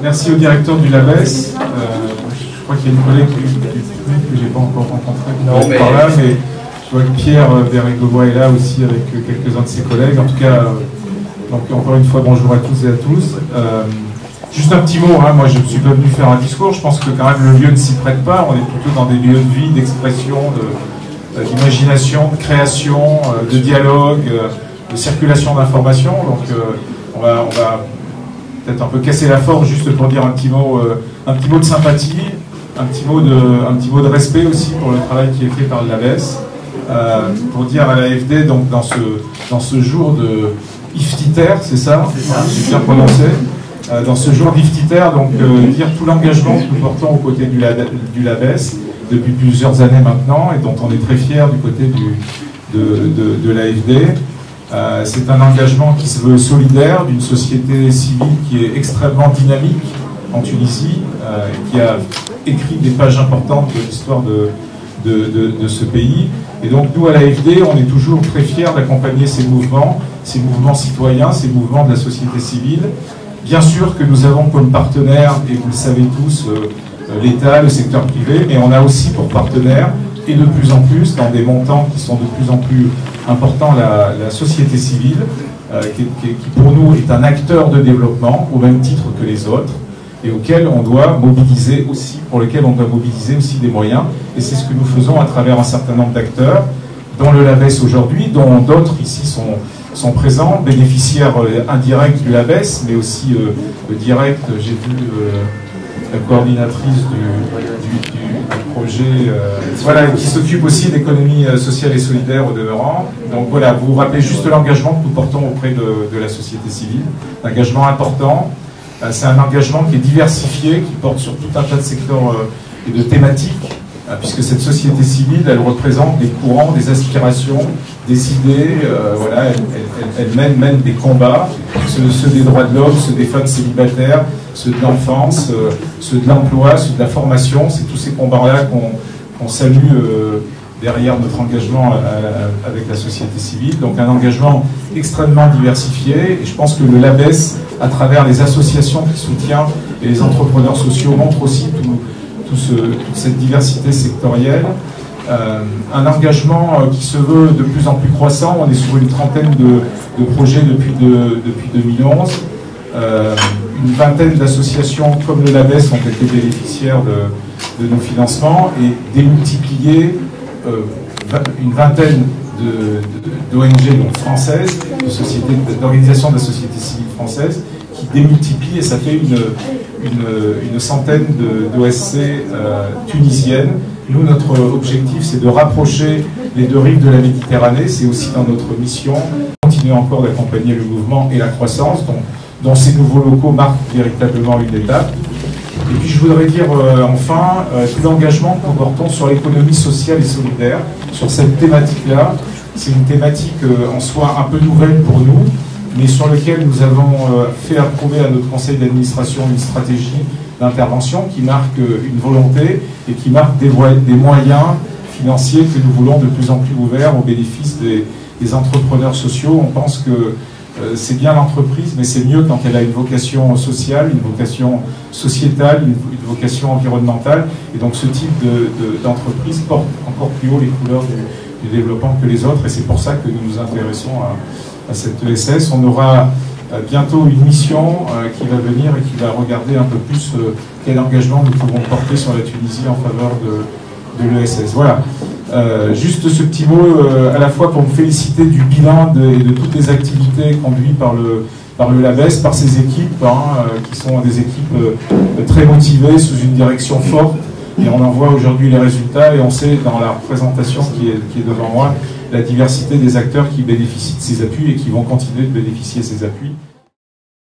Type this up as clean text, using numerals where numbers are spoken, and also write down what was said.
Merci au directeur du LABES. Je crois qu'il y a une collègue du public que je n'ai pas encore rencontrée qui doit être par là, mais je vois que Pierre Bérégovoy est là aussi avec quelques-uns de ses collègues. En tout cas, donc encore une fois, bonjour à tous et à tous. Juste un petit mot, moi je ne suis pas venu faire un discours, je pense que quand même le lieu ne s'y prête pas, on est plutôt dans des lieux de vie, d'expression, d'imagination, de création, de dialogue, de circulation d'informations. Donc on va peut-être un peu casser la forme juste pour dire un petit mot de sympathie, un petit mot de respect aussi pour le travail qui est fait par le LABES, pour dire à l'AFD, donc dans ce jour de Iftiter, c'est ça, j'ai bien prononcé, dans ce jour d'Iftiter, donc dire tout l'engagement que nous portons aux côtés du LABES depuis plusieurs années maintenant et dont on est très fiers du côté de l'AFD. C'est un engagement qui se veut solidaire d'une société civile qui est extrêmement dynamique en Tunisie, qui a écrit des pages importantes de l'histoire de ce pays. Et donc nous, à l'AFD, on est toujours très fiers d'accompagner ces mouvements citoyens, ces mouvements de la société civile. Bien sûr que nous avons comme partenaire, et vous le savez tous, l'État, le secteur privé, mais on a aussi pour partenaire, et de plus en plus, dans des montants qui sont de plus en plus importants, la société civile, qui pour nous est un acteur de développement, au même titre que les autres, et auquel on doit mobiliser aussi, pour lequel on doit mobiliser aussi des moyens, et c'est ce que nous faisons à travers un certain nombre d'acteurs, dont le LABES aujourd'hui, dont d'autres ici sont présents, bénéficiaires indirects du LABES, mais aussi directs. J'ai vu la coordinatrice du projet, voilà, qui s'occupe aussi d'économie sociale et solidaire au demeurant. Donc voilà, vous vous rappelez juste l'engagement que nous portons auprès de la société civile, un engagement important. C'est un engagement qui est diversifié, qui porte sur tout un tas de secteurs et de thématiques, puisque cette société civile, elle représente des courants, des aspirations, des idées, voilà, elle mène des combats, ceux des droits de l'homme, ceux des femmes célibataires, ceux de l'enfance, ceux de l'emploi, ceux de la formation. C'est tous ces combats-là qu'on salue derrière notre engagement avec la société civile. Donc un engagement extrêmement diversifié, et je pense que le LABES, à travers les associations qui soutiennent et les entrepreneurs sociaux, montre aussi toute cette diversité sectorielle. Un engagement qui se veut de plus en plus croissant. On est sur une trentaine de projets depuis 2011. Une vingtaine d'associations comme le LABES ont été bénéficiaires de nos financements et démultiplier une vingtaine d'ONG donc françaises, d'organisations de la société civile française, qui démultiplient, et ça fait une centaine d'OSC tunisiennes. Nous, notre objectif, c'est de rapprocher les deux rives de la Méditerranée. C'est aussi dans notre mission, continuer encore d'accompagner le mouvement et la croissance, dont ces nouveaux locaux marquent véritablement une étape. Et puis je voudrais dire enfin tout l'engagement que nous portons sur l'économie sociale et solidaire, sur cette thématique-là. C'est une thématique en soi un peu nouvelle pour nous, mais sur laquelle nous avons fait approuver à notre conseil d'administration une stratégie d'intervention qui marque une volonté et qui marque des moyens financiers que nous voulons de plus en plus ouverts au bénéfice des entrepreneurs sociaux. On pense que c'est bien l'entreprise, mais c'est mieux quand elle a une vocation sociale, une vocation sociétale, une vocation environnementale. Et donc ce type d'entreprise porte encore plus haut les couleurs du développement que les autres. Et c'est pour ça que nous nous intéressons à cette ESS. On aura bientôt une mission qui va venir et qui va regarder un peu plus quel engagement nous pouvons porter sur la Tunisie en faveur de l'ESS. Voilà. Juste ce petit mot à la fois pour me féliciter du bilan et de toutes les activités conduites par le LABES, par ses équipes, qui sont des équipes très motivées, sous une direction forte, et on en voit aujourd'hui les résultats, et on sait dans la présentation qui est devant moi la diversité des acteurs qui bénéficient de ces appuis et qui vont continuer de bénéficier de ces appuis.